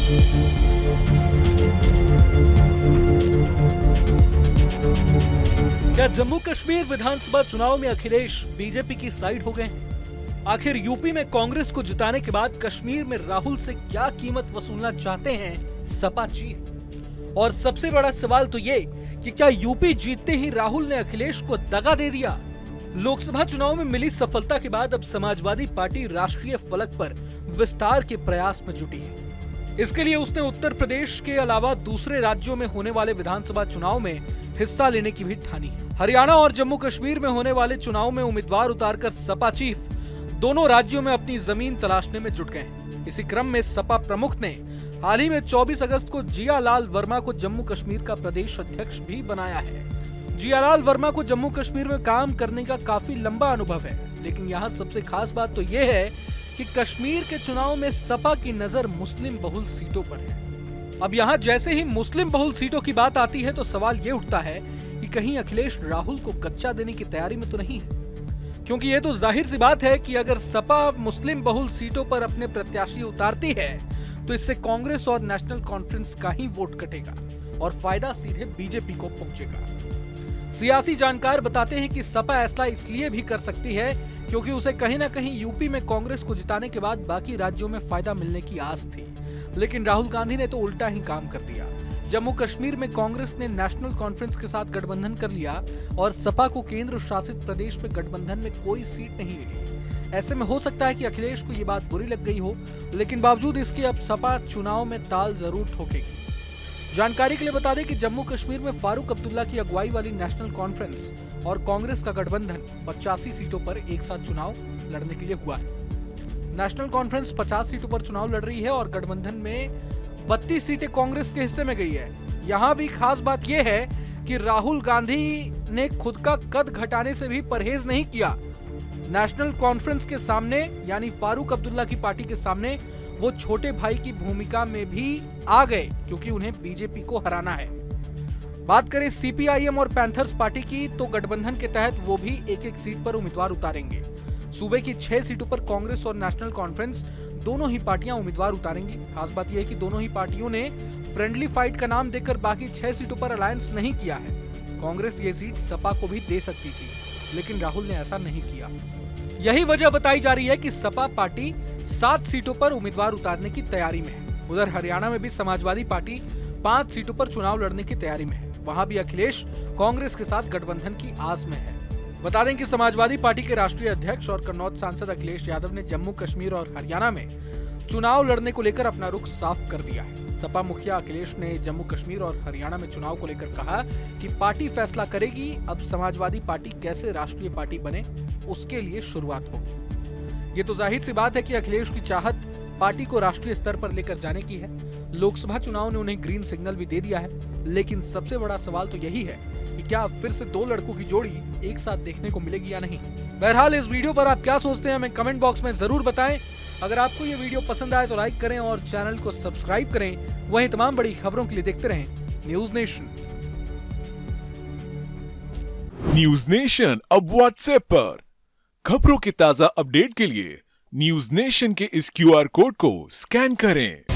क्या जम्मू कश्मीर विधानसभा चुनाव में अखिलेश बीजेपी की साइड हो गए हैं? आखिर यूपी में कांग्रेस को जिताने के बाद कश्मीर में राहुल से क्या कीमत वसूलना चाहते हैं सपा चीफ? और सबसे बड़ा सवाल तो ये कि क्या यूपी जीतते ही राहुल ने अखिलेश को दगा दे दिया? लोकसभा चुनाव में मिली सफलता के बाद अब समाजवादी पार्टी राष्ट्रीय फलक पर विस्तार के प्रयास में जुटी है। इसके लिए उसने उत्तर प्रदेश के अलावा दूसरे राज्यों में होने वाले विधानसभा चुनाव में हिस्सा लेने की भी ठानी है। हरियाणा और जम्मू कश्मीर में होने वाले चुनाव में उम्मीदवार उतारकर सपा चीफ दोनों राज्यों में अपनी जमीन तलाशने में जुट गए हैं। इसी क्रम में सपा प्रमुख ने हाल ही में 24 अगस्त को जियालाल वर्मा को जम्मू कश्मीर का प्रदेश अध्यक्ष भी बनाया है। जियालाल वर्मा को जम्मू कश्मीर में काम करने का काफी लंबा अनुभव है, लेकिन यहाँ सबसे खास बात तो ये है कि कश्मीर के चुनाव में सपा की नजर मुस्लिम बहुल सीटों पर है। अब यहाँ जैसे ही मुस्लिम बहुल सीटों की बात आती है तो सवाल ये उठता है कि कहीं अखिलेश राहुल को कच्चा देने की तैयारी में तो नहीं है, क्योंकि ये तो जाहिर सी बात है कि अगर सपा मुस्लिम बहुल सीटों पर अपने प्रत्याशी उतारती है तो इससे कांग्रेस और नेशनल कॉन्फ्रेंस का ही वोट कटेगा और फायदा सीधे बीजेपी को पहुंचेगा। सियासी जानकार बताते हैं कि सपा ऐसा इसलिए भी कर सकती है क्योंकि उसे कहीं ना कहीं यूपी में कांग्रेस को जिताने के बाद बाकी राज्यों में फायदा मिलने की आस थी, लेकिन राहुल गांधी ने तो उल्टा ही काम कर दिया। जम्मू कश्मीर में कांग्रेस ने नेशनल कॉन्फ्रेंस के साथ गठबंधन कर लिया और सपा को केंद्र शासित प्रदेश में गठबंधन में कोई सीट नहीं मिली। ऐसे में हो सकता है कि अखिलेश को ये बात बुरी लग गई हो, लेकिन बावजूद इसके अब सपा चुनाव में ताल जरूर ठोकेगी। जानकारी के लिए बता दें कि जम्मू कश्मीर में फारूक अब्दुल्ला की अगुवाई वाली नेशनल कॉन्फ्रेंस और कांग्रेस का गठबंधन 85 सीटों पर एक साथ चुनाव लड़ने के लिए हुआ है। नेशनल कॉन्फ्रेंस 50 सीटों पर चुनाव लड़ रही है और गठबंधन में 32 सीटें कांग्रेस के हिस्से में गई है। यहाँ भी खास बात यह है कि राहुल गांधी ने खुद का कद घटाने से भी परहेज नहीं किया। नेशनल कॉन्फ्रेंस के सामने यानी फारूक अब्दुल्ला की पार्टी के सामने वो छोटे भाई की भूमिका में भी आ गए, क्योंकि उन्हें बीजेपी को हराना है। बात करें सीपीआईएम और पैंथर्स पार्टी की तो गठबंधन के तहत वो भी एक एक सीट पर उम्मीदवार उतारेंगे। सूबे की 6 सीटों पर कांग्रेस और नेशनल कॉन्फ्रेंस दोनों ही पार्टियां उम्मीदवार उतारेंगी। खास बात यह है कि दोनों ही पार्टियों ने फ्रेंडली फाइट का नाम देकर बाकी 6 सीटों पर अलायंस नहीं किया है। कांग्रेस ये सीट सपा को भी दे सकती थी, लेकिन राहुल ने ऐसा नहीं किया। यही वजह बताई जा रही है कि सपा पार्टी 7 सीटों पर उम्मीदवार उतारने की तैयारी में है। उधर हरियाणा में भी समाजवादी पार्टी 5 सीटों पर चुनाव लड़ने की तैयारी में है। वहां भी अखिलेश कांग्रेस के साथ गठबंधन की आस में है। बता दें कि समाजवादी पार्टी के राष्ट्रीय अध्यक्ष और कन्नौज सांसद अखिलेश यादव ने जम्मू कश्मीर और हरियाणा में चुनाव लड़ने को लेकर अपना रुख साफ कर दिया है। सपा मुखिया अखिलेश ने जम्मू कश्मीर और हरियाणा में चुनाव को लेकर कहा कि पार्टी फैसला करेगी, अब समाजवादी पार्टी कैसे राष्ट्रीय पार्टी बने उसके लिए शुरुआत होगी। ये तो जाहिर सी बात है कि अखिलेश की चाहत पार्टी को राष्ट्रीय स्तर पर लेकर जाने की है। लोकसभा चुनाव ने उन्हें ग्रीन सिग्नल भी दे दिया है, लेकिन सबसे बड़ा सवाल तो यही है कि क्या फिर से 2 लड़कों की जोड़ी एक साथ देखने को मिलेगी या नहीं। बहरहाल इस वीडियो पर आप क्या सोचते हैं हमें कमेंट बॉक्स में जरूर बताएं। अगर आपको ये वीडियो पसंद आए तो लाइक करें और चैनल को सब्सक्राइब करें। वहीं तमाम बड़ी खबरों के लिए देखते रहें न्यूज नेशन। न्यूज नेशन अब व्हाट्सएप पर खबरों के ताजा अपडेट के लिए न्यूज नेशन के इस QR कोड को स्कैन करें।